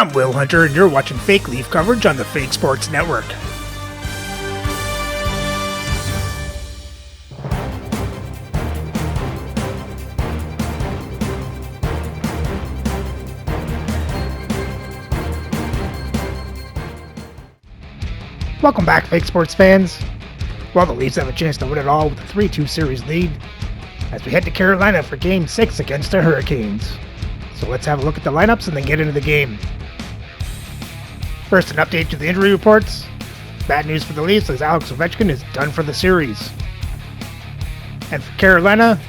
I'm Will Hunter, and you're watching Fake Leaf coverage on the Fake Sports Network. Welcome back, Fake Sports fans. Well, the Leafs have a chance to win it all with a 3-2 series lead as we head to Carolina for Game 6 against the Hurricanes. So let's have a look at the lineups and then get into the game. First, an update to the injury reports. Bad news for the Leafs as Alex Ovechkin is done for the series. And for Carolina,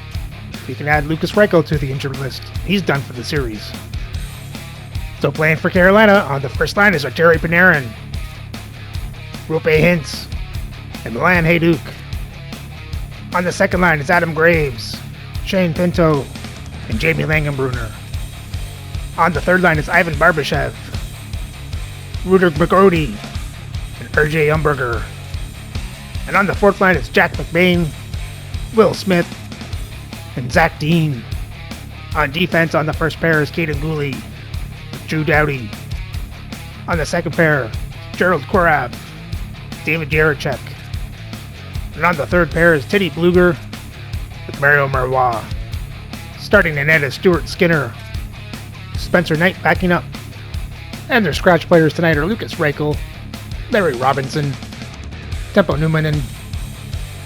we can add Lukas Reichel to the injured list. He's done for the series. So playing for Carolina, on the first line is Arturi Panarin, Roope Hintz, and Milan Hajduk. On the second line is Adam Graves, Shane Pinto, and Jamie Langenbrunner. On the third line is Ivan Barbashev, Ruder McGrody, and RJ Umberger. And on the fourth line is Jack McBain, Will Smith, and Zach Dean. On defense, on the first pair is Kaden Guhle, Drew Doughty. On the second pair, Gerald Korab, David Jaracek. And on the third pair is Teddy Bluger with Mario Marois. Starting in net is Stuart Skinner, Spencer Knight backing up. And their scratch players tonight are Lukas Reichel, Larry Robinson, Tempo Numminen,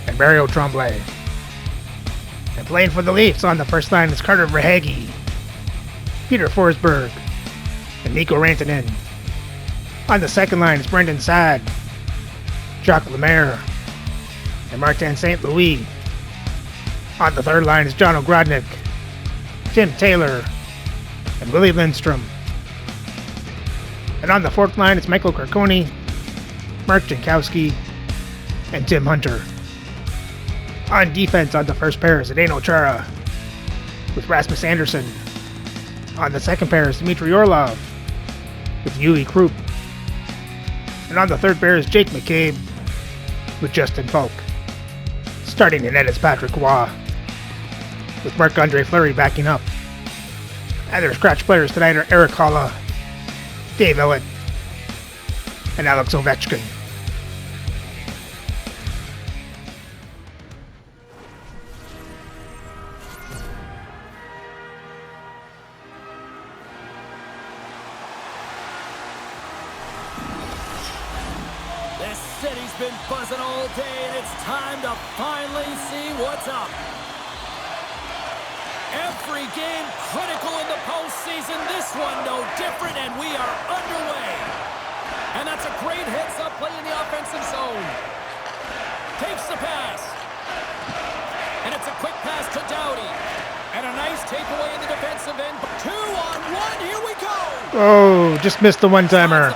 and Mario Tremblay. And playing for the Leafs on the first line is Carter Verhaeghe, Peter Forsberg, and Mikko Rantanen. On the second line is Brendan Saad, Jacques Lemaire, and Martin St. Louis. On the third line is John Ogrodnik, Tim Taylor, and Willie Lindstrom. And on the fourth line is Michael Carconi, Mark Jankowski, and Tim Hunter. On defense on the first pair is Zdeno Chara with Rasmus Andersson. On the second pair is Dmitry Orlov with Yui Krupp. And on the third pair is Jake McCabe with Justin Falk. Starting in net is Patrick Roy with Marc-Andre Fleury backing up. And their scratch players tonight are Eric Holla, Dave Ellett, and Alex Ovechkin. This city's been buzzing all day, and it's time to finally see what's up. Every game critical in the postseason, this one no different, and we are underway. And that's a great heads-up play in the offensive zone. Takes the pass. And it's a quick pass to Doughty. And a nice takeaway in the defensive end. 2-on-1, here we go! Oh, just missed the one-timer.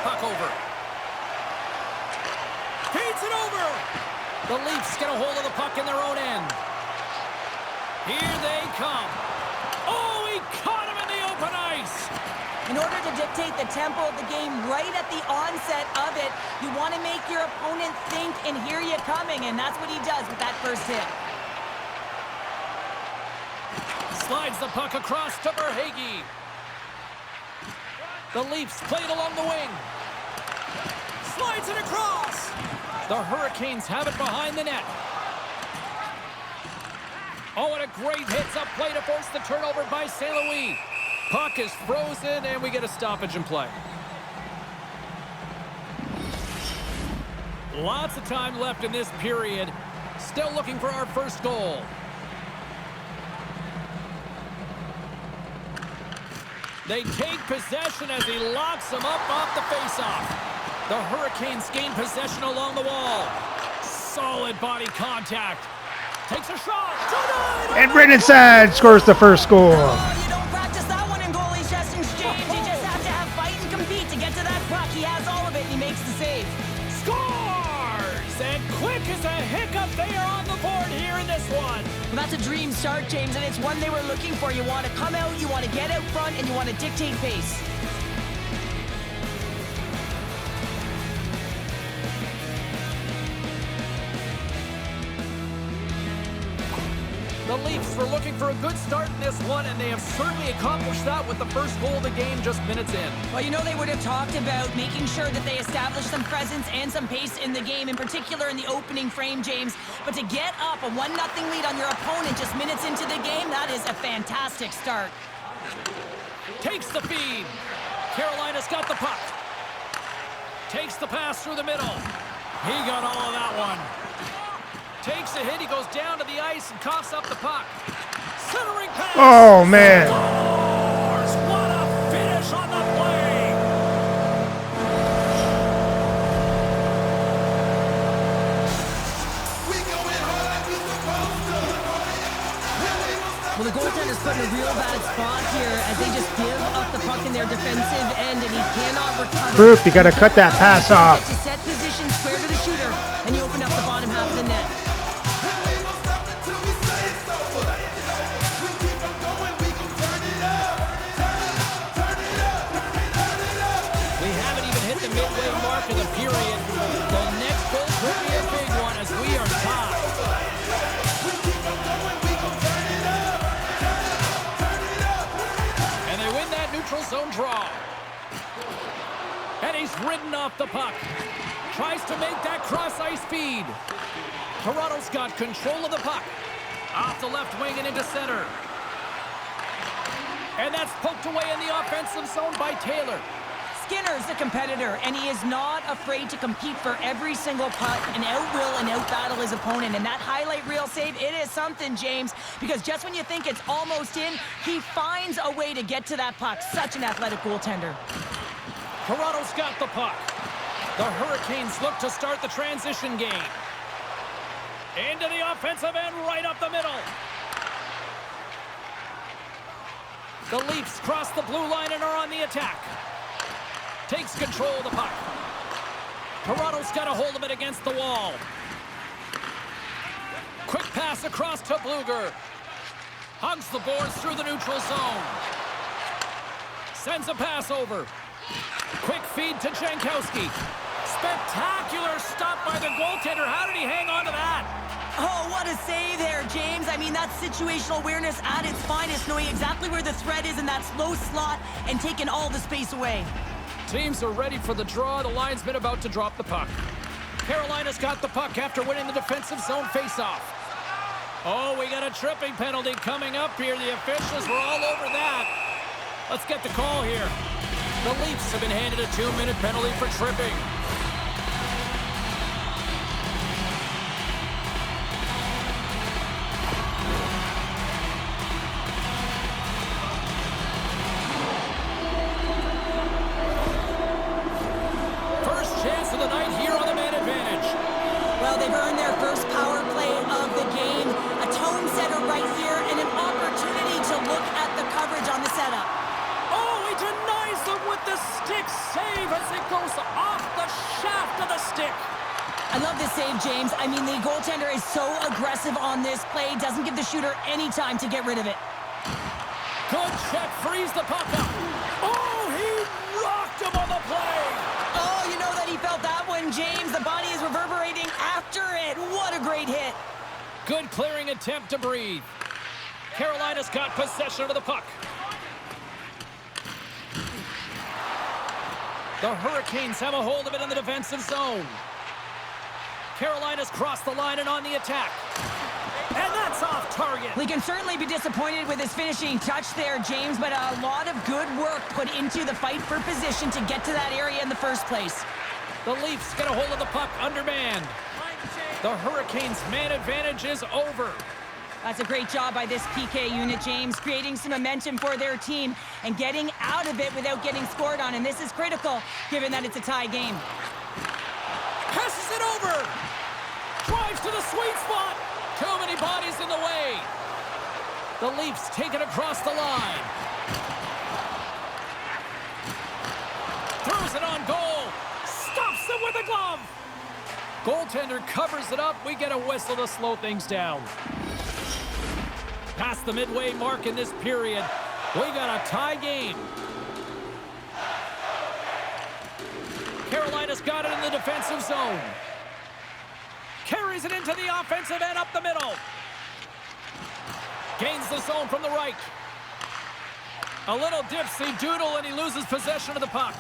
Feeds it over! The Leafs get a hold of the puck in their own end. Here they come. Oh, he caught him in the open ice. In order to dictate the tempo of the game right at the onset of it, you want to make your opponent think and hear you coming, and that's what he does with that first hit. Slides the puck across to Verhaeghe. The Leafs played along the wing. Slides it across. The Hurricanes have it behind the net. Oh, and a great hits-up play to force the turnover by St. Louis. Puck is frozen, and we get a stoppage in play. Lots of time left in this period. Still looking for our first goal. They take possession as he locks them up off the faceoff. The Hurricanes gain possession along the wall. Solid body contact. Takes a shot. And Brendan Saad scores the first goal. Oh, you don't practice that one in goalie chest exchange. You just have to have fight and compete to get to that puck. He has all of it, and he makes the save. Scores! And quick as a hiccup, they are on the board here in this one. Well, that's a dream start, James, and it's one they were looking for. You want to come out, you want to get out front, and you want to dictate pace. The The Leafs were looking for a good start in this one, and they have certainly accomplished that with the first goal of the game just minutes in. Well, you know they would have talked about making sure that they established some presence and some pace in the game, in particular in the opening frame, James. But to get up a 1-0 lead on your opponent just minutes into the game, that is a fantastic start. Takes the feed. Carolina's got the puck. Takes the pass through the middle. He got all of that one. Takes a hit. He goes down to the ice and coughs up the puck. Centering pass. Oh, man. Scores! What a finish on the play. Well, the goaltender's put in a real bad spot here as they just give up the puck in their defensive end, and he cannot recover. Proof, you got to cut that pass off. To set position square to the shooter, and you open up the bottom half of the net. We haven't even hit the midway mark of the period. The next goal could be a big one as we are tied. And they win that neutral zone draw. And he's ridden off the puck. Tries to make that cross-ice feed. Toronto's got control of the puck. Off the left wing and into center. And that's poked away in the offensive zone by Taylor. Skinner's a competitor, and he is not afraid to compete for every single puck and out-will and out-battle his opponent. And that highlight reel save, it is something, James, because just when you think it's almost in, he finds a way to get to that puck. Such an athletic goaltender. Toronto's got the puck. The Hurricanes look to start the transition game. Into the offensive end, right up the middle. The Leafs cross the blue line and are on the attack. Takes control of the puck. Toronto's got a hold of it against the wall. Quick pass across to Bluger. Hugs the boards through the neutral zone. Sends a pass over. Quick feed to Jankowski. Spectacular stop by the goaltender. How did he hang on to that? Oh, what a save there, James. I mean, that's situational awareness at its finest, knowing exactly where the threat is in that slow slot and taking all the space away. Teams are ready for the draw. The linesman about to drop the puck. Carolina's got the puck after winning the defensive zone faceoff. Oh, we got a tripping penalty coming up here. The officials were all over that. Let's get the call here. The Leafs have been handed a 2-minute penalty for tripping. Chance of the night here on the man advantage. Well, they've earned their first power play of the game. A tone setter right here and an opportunity to look at the coverage on the setup. Oh, he denies them with the stick save as it goes off the shaft of the stick. I love this save, James. I mean, the goaltender is so aggressive on this play. Doesn't give the shooter any time to get rid of it. Good check. Frees the puck up. Oh, he rocked him on the play. Oh, you know that he felt that one, James. The body is reverberating after it. What a great hit. Good clearing attempt to breathe. Carolina's got possession of the puck. The Hurricanes have a hold of it in the defensive zone. Carolina's crossed the line and on the attack. And that's off target. We can certainly be disappointed with his finishing touch there, James, but a lot of good work put into the fight for position to get to that area in the first place. The Leafs get a hold of the puck undermanned. The Hurricanes' man advantage is over. That's a great job by this PK unit, James, creating some momentum for their team and getting out of it without getting scored on. And this is critical, given that it's a tie game. Passes it over. Drives to the sweet spot. Too many bodies in the way. The Leafs take it across the line. Throws it on goal. Stops it with a glove. Goaltender covers it up. We get a whistle to slow things down. Past the midway mark in this period, we got a tie game. Carolina's got it in the defensive zone. Carries it into the offensive end up the middle. Gains the zone from the right. A little dipsy doodle, and he loses possession of the puck.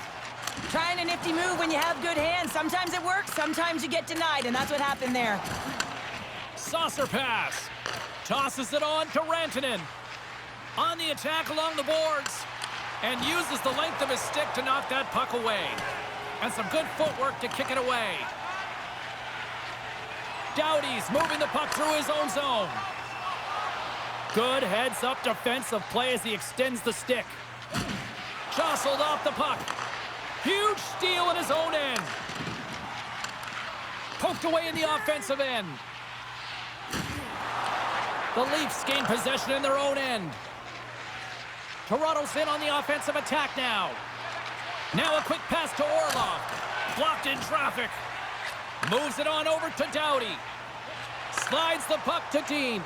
Trying a nifty move when you have good hands. Sometimes it works, sometimes you get denied, and that's what happened there. Saucer pass. Tosses it on to Rantanen. On the attack along the boards. And uses the length of his stick to knock that puck away. And some good footwork to kick it away. Doughty's moving the puck through his own zone. Good heads-up defensive play as he extends the stick. Jostled off the puck. Huge steal in his own end. Poked away in the offensive end. The Leafs gain possession in their own end. Toronto's in on the offensive attack now. Now a quick pass to Orlov. Blocked in traffic. Moves it on over to Doughty. Slides the puck to Dean.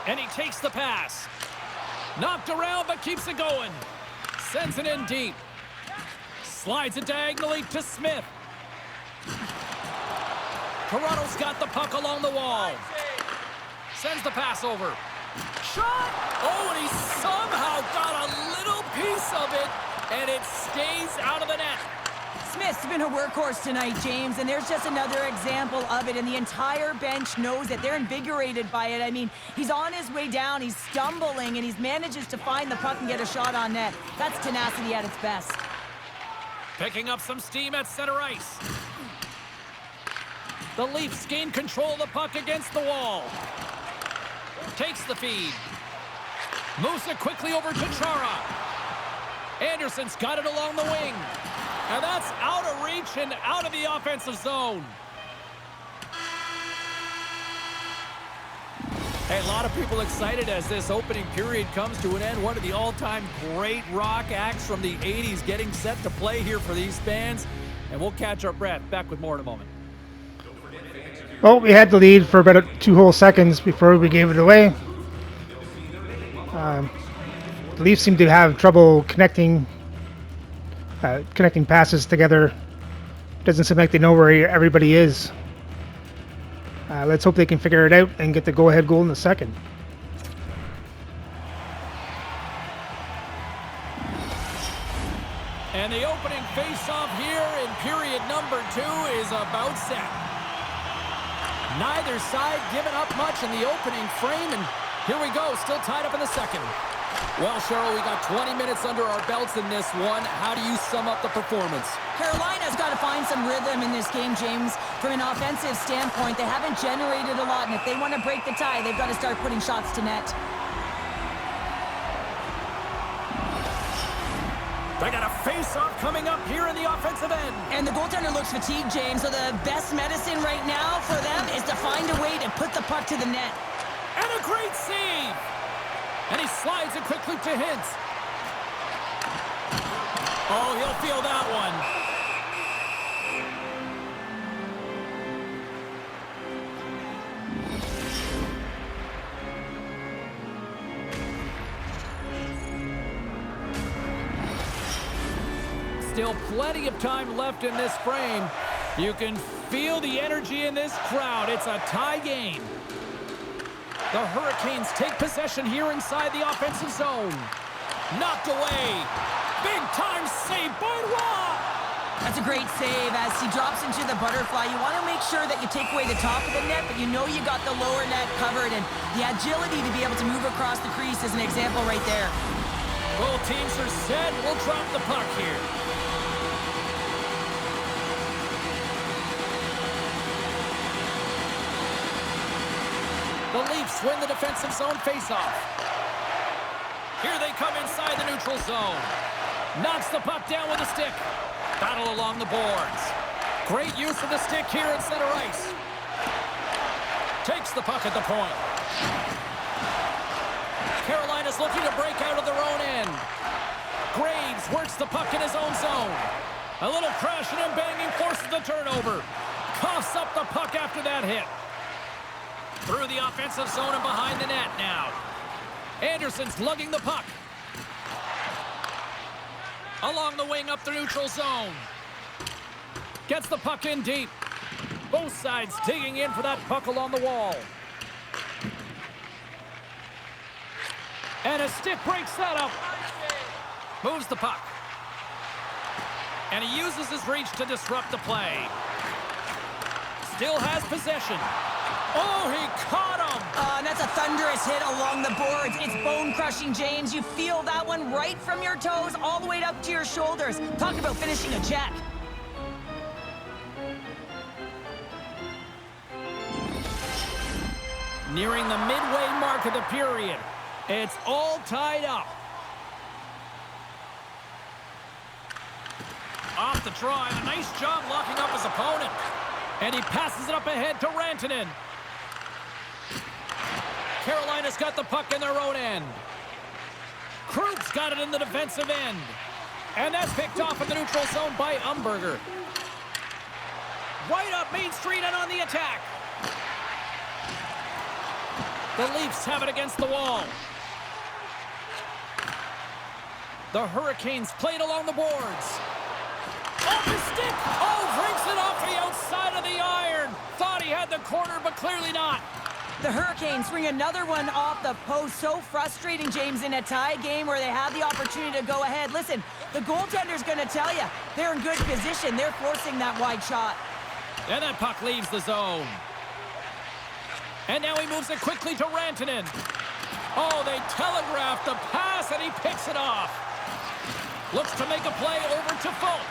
And he takes the pass. Knocked around but keeps it going. Sends it in deep. Slides it diagonally to Smith. Toronto's got the puck along the wall. Sends the pass over. Shot! Oh, and he somehow got a little piece of it, and it stays out of the net. Smith's been a workhorse tonight, James, and there's just another example of it, and the entire bench knows it. They're invigorated by it. I mean, he's on his way down, he's stumbling, and he manages to find the puck and get a shot on net. That's tenacity at its best. Picking up some steam at center ice. The Leafs gain control of the puck against the wall. Takes the feed. Moves it quickly over to Chara. Anderson's got it along the wing. And that's out of reach and out of the offensive zone. Hey, a lot of people excited as this opening period comes to an end. One of the all-time great rock acts from the 80s getting set to play here for these fans. And we'll catch our breath. Back with more in a moment. Well, we had the lead for about 2 whole seconds before we gave it away. The Leafs seem to have trouble connecting passes together. Doesn't seem like they know where everybody is. Let's hope they can figure it out and get the go-ahead goal in the second. And the opening face-off here in period number 2 is about set. Neither side giving up much in the opening frame, and here we go, still tied up in the second. Well, Cheryl, we got 20 minutes under our belts in this one. How do you sum up the performance? Carolina's got to find some rhythm in this game, James. From an offensive standpoint, they haven't generated a lot, and if they want to break the tie, they've got to start putting shots to net. They got a face-off coming up here in the offensive end. And the goaltender looks fatigued, James, so the best medicine right now for them is to find a way to put the puck to the net. And a great save! And he slides it quickly to Hintz. Oh, he'll feel that one. Still plenty of time left in this frame. You can feel the energy in this crowd. It's a tie game. The Hurricanes take possession here inside the offensive zone. Knocked away. Big time save by Roy. That's a great save as he drops into the butterfly. You want to make sure that you take away the top of the net, but you know you got the lower net covered, and the agility to be able to move across the crease is an example right there. Both teams are set. We'll drop the puck here. The Leafs win the defensive zone faceoff. Here they come inside the neutral zone. Knocks the puck down with a stick. Battle along the boards. Great use of the stick here at center ice. Takes the puck at the point. Carolina's looking to break out of their own end. Graves works the puck in his own zone. A little crashing and banging forces the turnover. Coughs up the puck after that hit. Through the offensive zone and behind the net now. Anderson's lugging the puck. Along the wing up the neutral zone. Gets the puck in deep. Both sides digging in for that puck along the wall. And a stick breaks that up. Moves the puck. And he uses his reach to disrupt the play. Still has possession. Oh, he caught him! And that's a thunderous hit along the boards. It's bone-crushing, James. You feel that one right from your toes all the way up to your shoulders. Talk about finishing a check. Nearing the midway mark of the period. It's all tied up. Off the draw, and a nice job locking up his opponent. And he passes it up ahead to Rantanen. Carolina's got the puck in their own end. Krug's got it in the defensive end. And that's picked off in the neutral zone by Umberger. Right up Main Street and on the attack. The Leafs have it against the wall. The Hurricanes played along the boards. Off his stick! Oh, breaks it off the outside of the iron. Thought he had the corner, but clearly not. The Hurricanes bring another one off the post. So frustrating, James, in a tie game where they have the opportunity to go ahead. Listen, the goaltender's going to tell you they're in good position. They're forcing that wide shot. And that puck leaves the zone. And now he moves it quickly to Rantanen. Oh, they telegraphed the pass, and he picks it off. Looks to make a play over to Folk.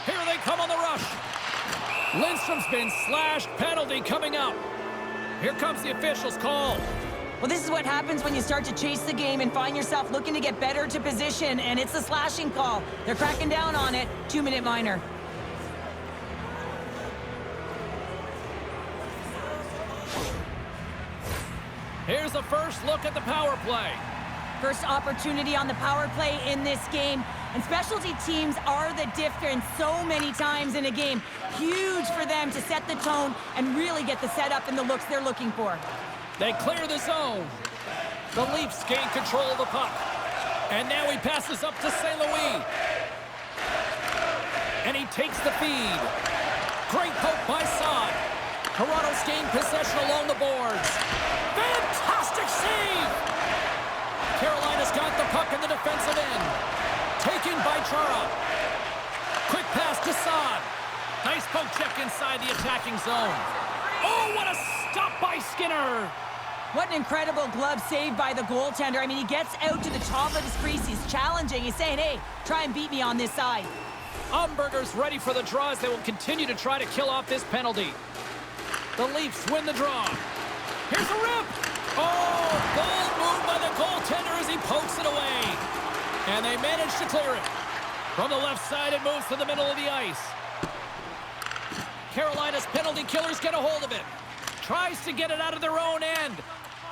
Here they come on the rush. Lindstrom's been slashed. Penalty coming up. Here comes the official's call. Well, this is what happens when you start to chase the game and find yourself looking to get better to position, and it's a slashing call. They're cracking down on it. 2-minute minor. Here's the first look at the power play. First opportunity on the power play in this game. And specialty teams are the difference so many times in a game. Huge for them to set the tone and really get the setup and the looks they're looking for. They clear the zone. The Leafs gain control of the puck. And now he passes up to St. Louis. And he takes the feed. Great poke by Saad. Toronto's gained possession along the boards. Fantastic save! Carolina's got the puck in the defensive end. Taken by Chara. Quick pass to Saad. Nice poke check inside the attacking zone. Oh, what a stop by Skinner! What an incredible glove save by the goaltender. I mean, he gets out to the top of his crease. He's challenging. He's saying, hey, try and beat me on this side. Umberger's ready for the draws. They will continue to try to kill off this penalty. The Leafs win the draw. Here's a rip! Oh, bold move by the goaltender as he pokes it away. And they manage to clear it. From the left side, it moves to the middle of the ice. Carolina's penalty killers get a hold of it. Tries to get it out of their own end.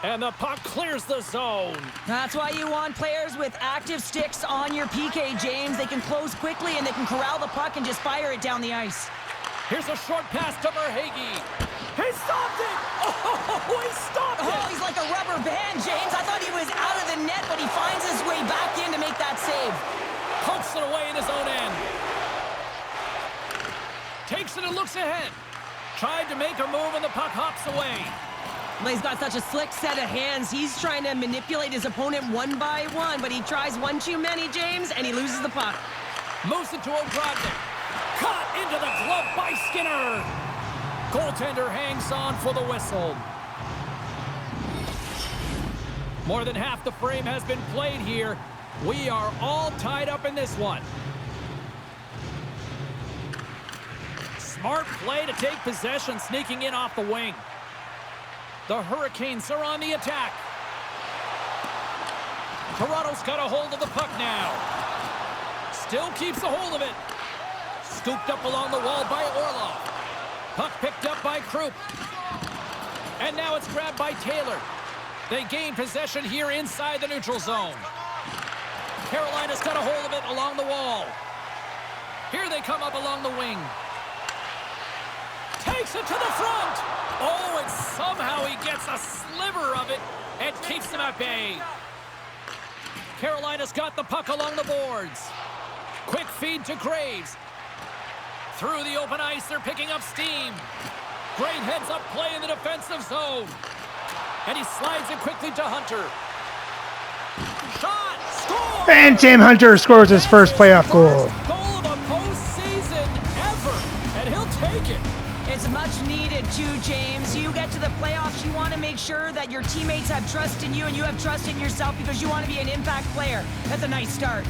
And the puck clears the zone. That's why you want players with active sticks on your PK, James. They can close quickly and they can corral the puck and just fire it down the ice. Here's a short pass to Verhaeghe. He stopped it! Oh, he stopped it! Oh, he's like a rubber band, James. I thought he was out of the net, but he finds his way back in to make that save. Pokes it away in his own end. Takes it and looks ahead. Tried to make a move and the puck hops away. Well, he's got such a slick set of hands. He's trying to manipulate his opponent one by one, but he tries one too many, James, and he loses the puck. Moves it to O'Drodnik. Caught into the glove by Skinner. Goaltender hangs on for the whistle. More than half the frame has been played here. We are all tied up in this one. Smart play to take possession, sneaking in off the wing. The Hurricanes are on the attack. Toronto's got a hold of the puck now. Still keeps a hold of it. Scooped up along the wall by Orlov. Puck picked up by Krupp. And now it's grabbed by Taylor. They gain possession here inside the neutral zone. Carolina's got a hold of it along the wall. Here they come up along the wing. Takes it to the front. Oh, and somehow he gets a sliver of it and keeps them at bay. Carolina's got the puck along the boards. Quick feed to Graves. Through the open ice, they're picking up steam. Great heads-up play in the defensive zone. And he slides it quickly to Hunter. And Tim Hunter scores his first playoff goal. Goal of the postseason ever, and he'll take it. It's much needed too, James. You get to the playoffs, you want to make sure that your teammates have trust in you and you have trust in yourself because you want to be an impact player. That's a nice start.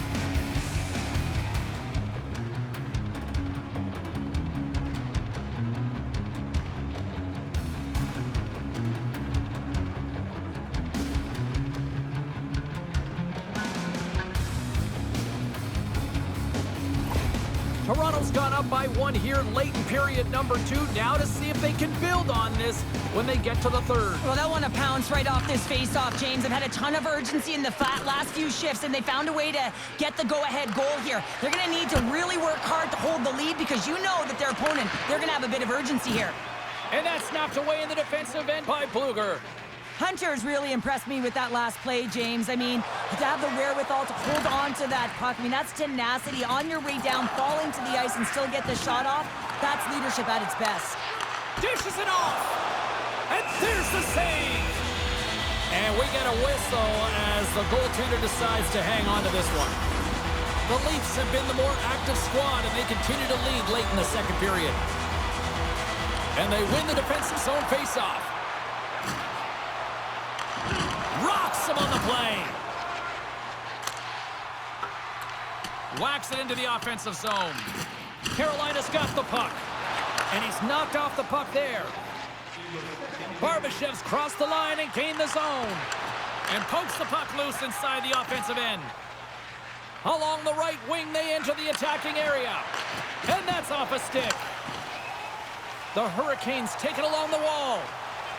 Toronto's gone up by 1 here late in period number 2. Now to see if they can build on this when they get to the third. Well, they'll want to pounce right off this face-off, James. They've had a ton of urgency in the last few shifts, and they found a way to get the go-ahead goal here. They're going to need to really work hard to hold the lead because you know that their opponent, they're going to have a bit of urgency here. And that's snapped away in the defensive end by Bluger. Hunter's really impressed me with that last play, James. I mean, to have the wherewithal to hold on to that puck, I mean, that's tenacity on your way down, falling to the ice and still get the shot off. That's leadership at its best. Dishes it off. And there's the save. And we get a whistle as the goaltender decides to hang on to this one. The Leafs have been the more active squad, and they continue to lead late in the second period. And they win the defensive zone faceoff. Rocks him on the play. Whacks it into the offensive zone. Carolina's got the puck. And he's knocked off the puck there. Barbashev's crossed the line and gained the zone. And pokes the puck loose inside the offensive end. Along the right wing, they enter the attacking area. And that's off a stick. The Hurricanes take it along the wall.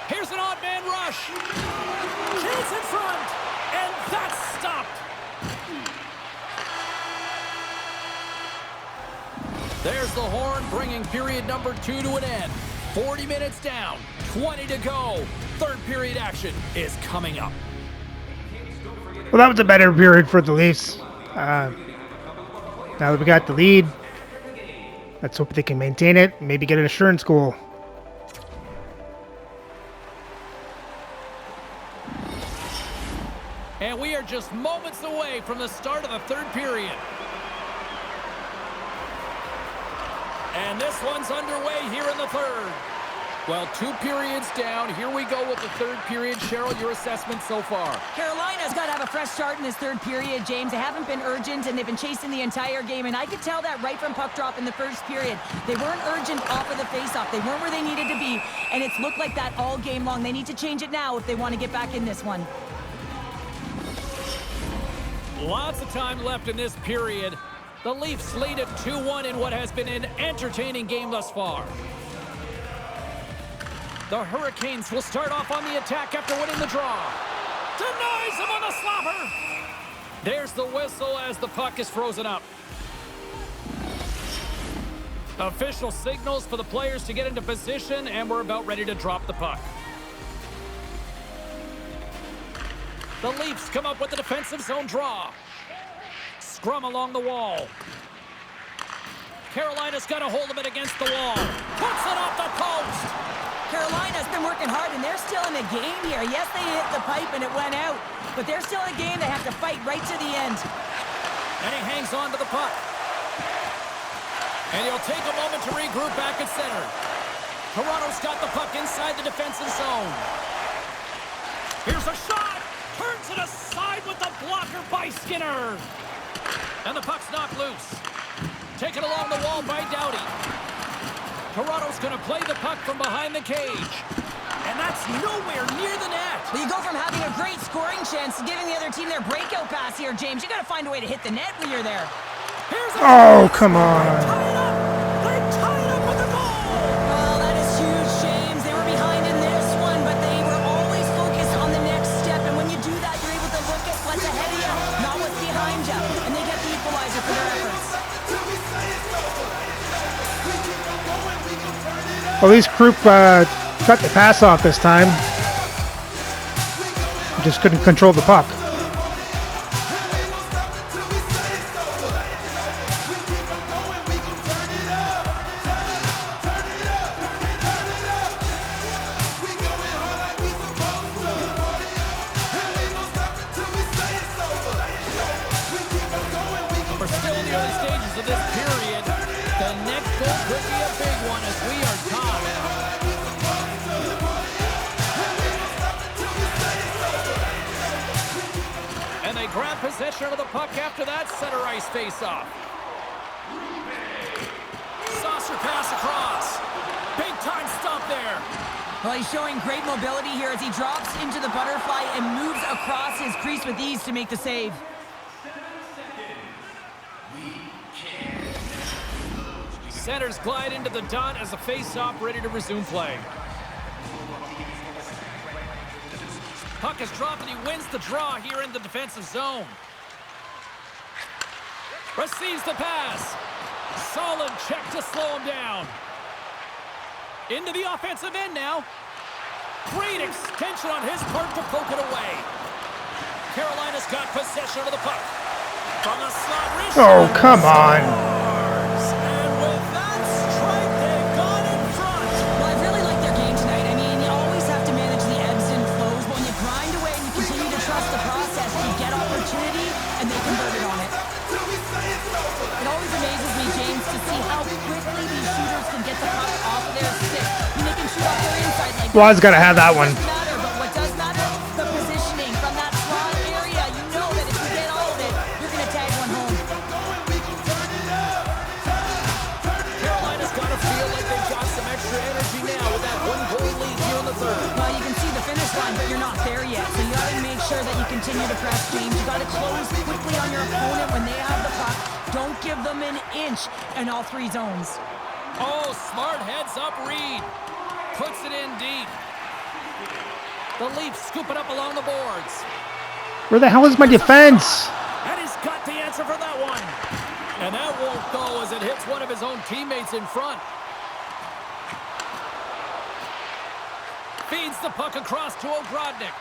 Here's an odd man rush. Chase in front. And that's stopped. There's the horn, bringing period number 2 to an end. 40 minutes down, 20 to go. Third period action is coming up. Well, that was a better period for the Leafs. Now that we got the lead, let's hope they can maintain it, maybe get an assurance goal. And we are just moments away from the start of the third period. And this one's underway here in the third. Well, 2 periods down. Here we go with the third period. Cheryl, your assessment so far? Carolina's got to have a fresh start in this third period, James. They haven't been urgent, and they've been chasing the entire game. And I could tell that right from puck drop in the first period. They weren't urgent off of the faceoff. They weren't where they needed to be, and it's looked like that all game long. They need to change it now if they want to get back in this one. Lots of time left in this period. The Leafs lead at 2-1 in what has been an entertaining game thus far. The Hurricanes will start off on the attack after winning the draw. Denies him on the slapper. There's the whistle as the puck is frozen up. Official signals for the players to get into position, and we're about ready to drop the puck. The Leafs come up with the defensive zone draw. Scrum along the wall. Carolina's got a hold of it against the wall. Puts it off the post. Carolina's been working hard, and they're still in the game here. Yes, they hit the pipe and it went out, but they're still in a game. They have to fight right to the end. And he hangs on to the puck. And he'll take a moment to regroup back at center. Toronto's got the puck inside the defensive zone. Here's a shot. Turns it aside with the blocker by Skinner. And the puck's knocked loose. Taken along the wall by Doughty. Toronto's going to play the puck from behind the cage. And that's nowhere near the net. Well, you go from having a great scoring chance to giving the other team their breakout pass here, James. You got to find a way to hit the net when you're there. Oh, come on. They're tied up with the goal. Well, that is huge, James. They were behind in this one, but they were always focused on the next step. And when you do that, you're able to look at what's ahead of you, not what's behind you. And they get the equalizer for their efforts. Well, at least Krupp cut the pass off this time. Just couldn't control the puck. the early stages of this period. The next goal could be a big one as we are tied. And they grab possession of the puck after that center ice face-off. Saucer pass across. Big time stop there. Well, he's showing great mobility here as he drops into the butterfly and moves across his crease with ease to make the save. Centers glide into the dot as the face-off ready to resume play. Puck is dropped and he wins the draw here in the defensive zone. Receives the pass. Solid check to slow him down. Into the offensive end now. Great extension on his part to poke it away. Carolina's got possession of the puck. From the slot, wrist. Oh, come on. And with that strike, they've gone in front. Well, I really like their game tonight. I mean, you always have to manage the ebbs and flows. But when you grind away and you continue to trust the process, you get opportunity and they convert it on it. It always amazes me, James, to see how quickly these shooters can get the puck off of their stick. I mean, they can shoot off their inside like Rod's got to have that one. It doesn't matter, but what does matter? The positioning from that slot area. You know that if you get all of it, you're going to tag one home. Carolina's got to feel like they've got some extra energy now with that one-goal lead here in the third. Well, you can see the finish line, but you're not there yet. So you got to make sure that you continue to press, James. You got to close quickly on your opponent when they have the puck. Don't give them an inch in all three zones. Oh, smart heads-up read. Puts it in deep. The Leafs scoop it up along the boards. Where the hell is my defense? And he's got the answer for that one. And that won't go as it hits one of his own teammates in front. Feeds the puck across to Ogrodnik.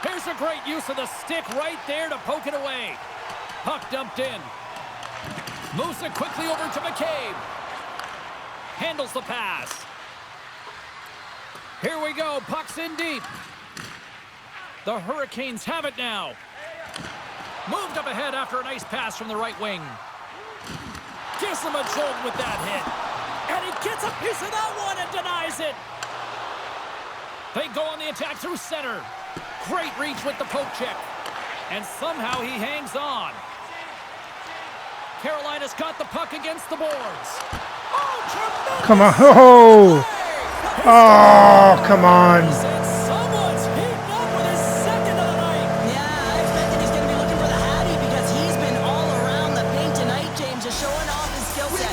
Here's a great use of the stick right there to poke it away. Puck dumped in. Moves it quickly over to McCabe. Handles the pass. Here we go. Puck's in deep. The Hurricanes have it now. Moved up ahead after a nice pass from the right wing. Gives them a jolt with that hit. And he gets a piece of that one and denies it. They go on the attack through center. Great reach with the poke check. And somehow he hangs on. Carolina's got the puck against the boards. Oh, tremendous! Come on. Oh, oh come on. Someone's heating up with his second of the night. Yeah, I expect that he's going to be looking for the Hattie because he's been all around the paint tonight, James, just showing off his skill set.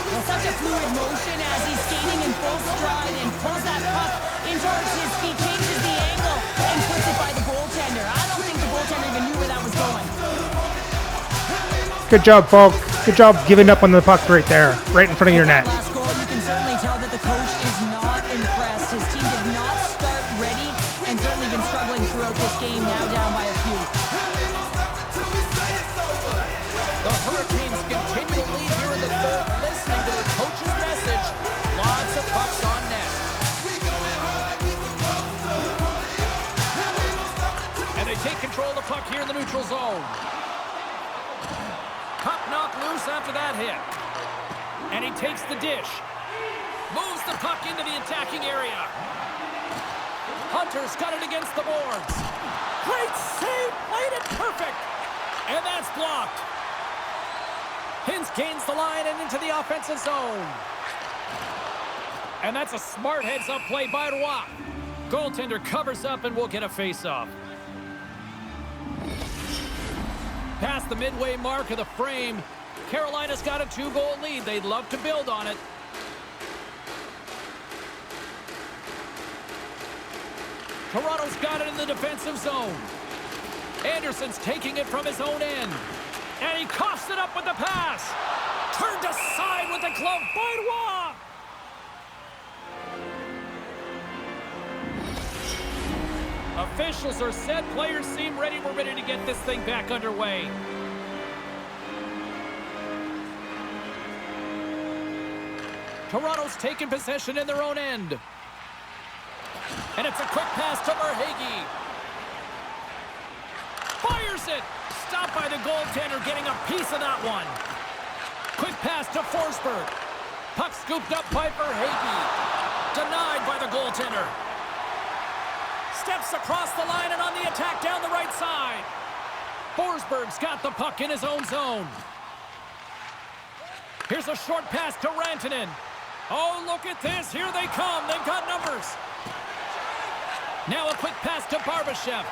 Well, such a fluid motion as he's skating in full stride and pulls that puck in towards his feet, changes the angle, and puts it by the goaltender. I don't think the goaltender even knew where that was going. Good job, Falk. Good job giving up on the puck right there, right in front of your net. Last goal, you can certainly tell that the coach is not impressed. His team did not start ready and certainly been struggling throughout this game, now down by a few. The Hurricanes continue to lead here in the third, listening to their coach's message. Lots of pucks on net. And they take control of the puck here in the neutral zone. Puck knocked loose after that hit. And he takes the dish. Moves the puck into the attacking area. Hunter's got it against the boards. Great save, played it perfect. And that's blocked. Hintz gains the line and into the offensive zone. And that's a smart heads-up play by Roy. Goaltender covers up and will get a face-off. Past the midway mark of the frame, Carolina's got a 2-goal lead. They'd love to build on it. Toronto's got it in the defensive zone. Anderson's taking it from his own end. And he coughs it up with the pass. Turned aside with the glove by Roy. Officials are set. Players seem ready. We're ready to get this thing back underway. Toronto's taking possession in their own end. And it's a quick pass to Verhaeghe. Fires it. Stopped by the goaltender, getting a piece of that one. Quick pass to Forsberg. Puck scooped up by Verhaeghe. Denied by the goaltender. Steps across the line and on the attack down the right side. Forsberg's got the puck in his own zone. Here's a short pass to Rantanen. Oh, look at this. Here they come. They've got numbers. Now a quick pass to Barbashev.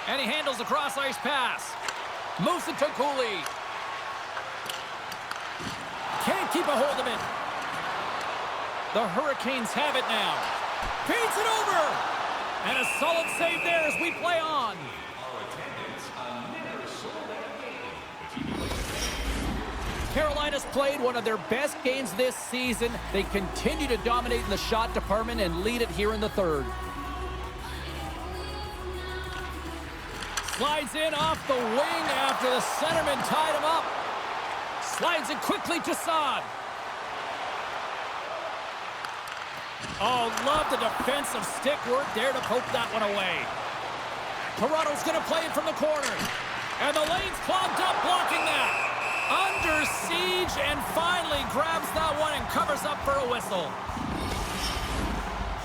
And he handles a cross-ice pass. Moves it to Cooley. Can't keep a hold of it. The Hurricanes have it now. Feeds it over. And a solid save there as we play on. Carolina's played one of their best games this season. They continue to dominate in the shot department and lead it here in the third. Slides in off the wing after the centerman tied him up. Slides it quickly to Saad. Oh, love the defensive stick work there to poke that one away. Toronto's going to play it from the corner. And the lane's clogged up, blocking that. Under siege, and finally grabs that one and covers up for a whistle.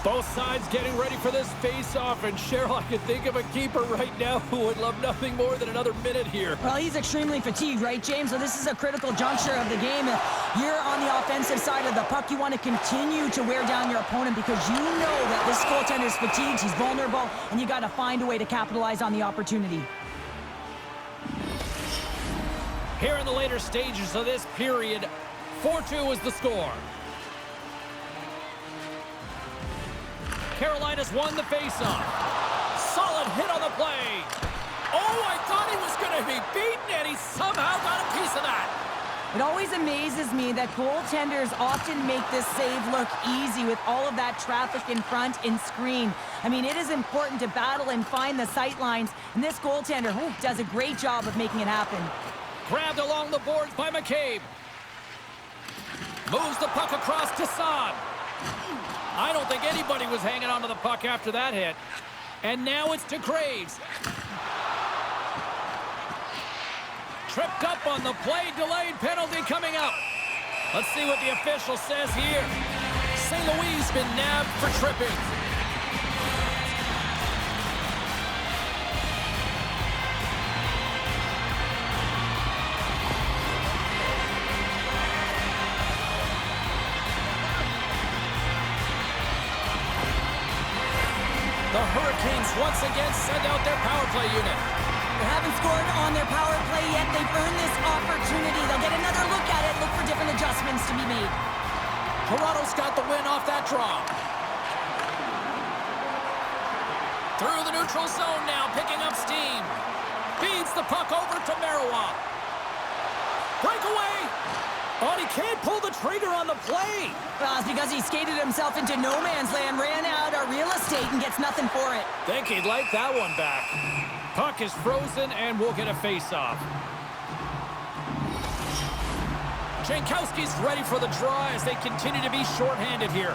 Both sides getting ready for this face-off, and Cheryl, I can think of a keeper right now who would love nothing more than another minute here. Well, he's extremely fatigued, right, James? So this is a critical juncture of the game. If you're on the offensive side of the puck, you want to continue to wear down your opponent because you know that this goaltender's fatigued, he's vulnerable, and you got to find a way to capitalize on the opportunity. Here in the later stages of this period, 4-2 is the score. Carolina's won the faceoff. Solid hit on the play. Oh, I thought he was going to be beaten, and he somehow got a piece of that. It always amazes me that goaltenders often make this save look easy with all of that traffic in front and screen. I mean, it is important to battle and find the sight lines, and this goaltender does a great job of making it happen. Grabbed along the boards by McCabe. Moves the puck across to Saad. I don't think anybody was hanging onto the puck after that hit. And now it's to Graves. Tripped up on the play, delayed penalty coming up. Let's see what the official says here. St. Louis been nabbed for tripping. The Hurricanes once again send out their power play unit. They haven't scored on their power play yet. They've earned this opportunity. They'll get another look at it, look for different adjustments to be made. Toronto's got the win off that draw. Through the neutral zone now, picking up steam. Feeds the puck over to Marois. Breakaway! Oh, and he can't pull the trigger on the play. Well, it's because he skated himself into no man's land, ran out of real estate, and gets nothing for it. Think he'd like that one back. Puck is frozen, and we'll get a face-off. Jankowski's ready for the draw as they continue to be shorthanded here.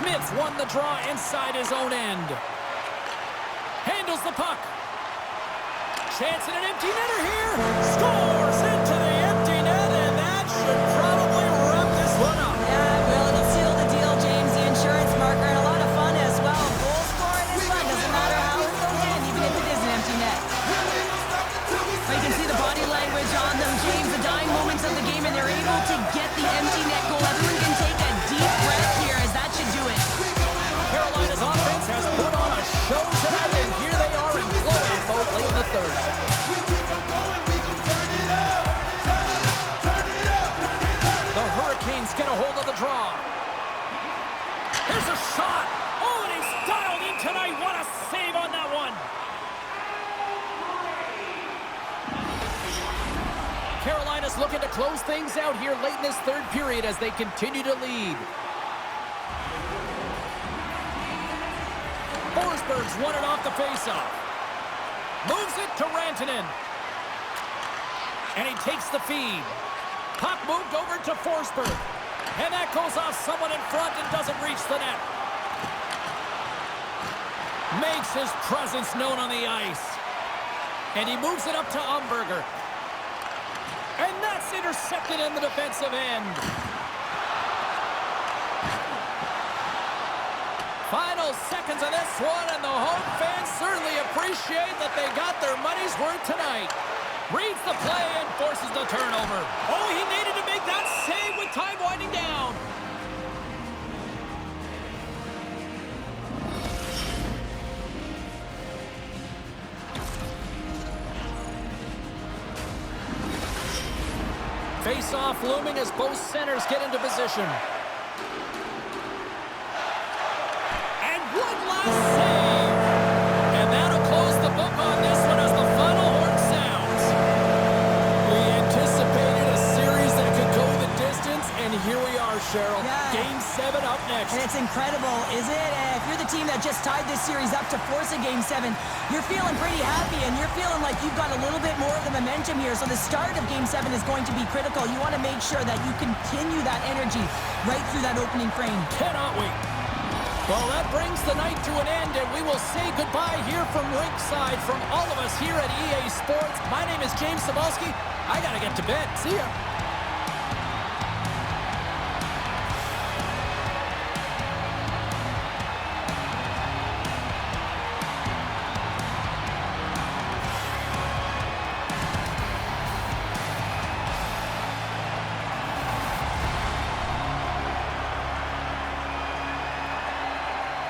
Smith won the draw inside his own end. Handles the puck. Chance at an empty netter here. Scores into the empty net, and that should probably wrap this one up. Yeah, well, it'll seal the deal, James. The insurance marker, and a lot of fun as well. Goal scoring is fun. Doesn't matter how it goes in, even if it is an empty net. You can see the body language on them, James. The dying moments of the game, and they're able to get the empty net goal. Everyone can take a deep breath here, as that should do it. Carolina's offense has put on a show tonight, and here they are in blowout mode late in the third. The Hurricanes get a hold of the draw. Here's a shot. Oh, and he's dialed in tonight. What a save on that one. Carolina's looking to close things out here late in this third period as they continue to lead. Forsberg's won it off the faceoff. Moves it to Rantanen. And he takes the feed. Puck moved over to Forsberg. And that goes off someone in front and doesn't reach the net. Makes his presence known on the ice. And he moves it up to Umberger. And that's intercepted in the defensive end. Final seconds of this one, and the home fans certainly appreciate that they got their money's worth tonight. Reads the play and forces the turnover. Oh, he needed to make that save with time winding down. Face-off looming as both centers get into position. And one last save. And that'll close the book on this one as the final horn sounds. We anticipated a series that could go the distance, and here we are, Cheryl. Yeah. Game 7 up next. And it's incredible, is it? If you're the team that just tied this series up to force a Game 7, you're feeling pretty happy, and you're feeling like you've got a little bit more of the momentum here. So the start of Game 7 is going to be critical. You want to make sure that you continue that energy right through that opening frame. Cannot wait. Well, that brings the night to an end, and we will say goodbye here from Rinkside. From all of us here at EA Sports, my name is James Cebulski. I got to get to bed. See ya.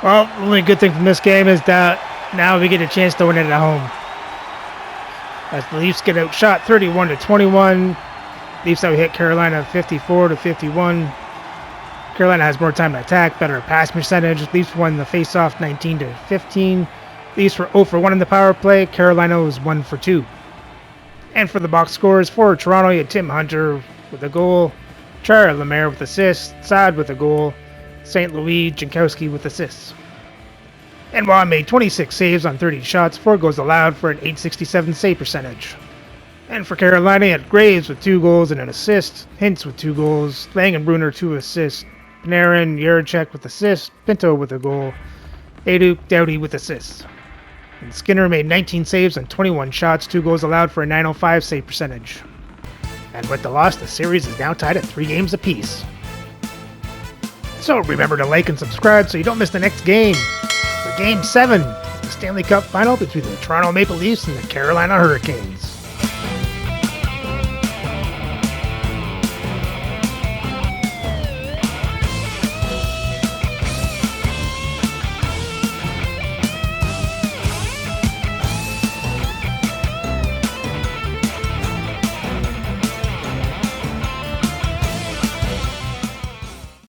Well, the only good thing from this game is that now we get a chance to win it at home. As the Leafs get outshot 31-21. Leafs out hit Carolina 54-51. Carolina has more time to attack, better pass percentage. Leafs won the face-off 19-15. Leafs were 0 for 1 in the power play. Carolina was 1 for 2. And for the box scores, for Toronto, you had Tim Hunter with a goal, Charles Lemaire with assists, Saad with a goal, St. Louis, Jankowski with assists. And Waugh made 26 saves on 30 shots, 4 goals allowed for an .867 save percentage. And for Carolina, you had Graves with 2 goals and an assist, Hintz with 2 goals, Langenbrunner 2 assists, Panarin, Juracek with assists, Pinto with a goal, Aiduk, Doughty with assists. And Skinner made 19 saves on 21 shots, 2 goals allowed for a .905 save percentage. And with the loss, the series is now tied at 3 games apiece. So remember to like and subscribe so you don't miss the next game for Game 7, the Stanley Cup Final between the Toronto Maple Leafs and the Carolina Hurricanes.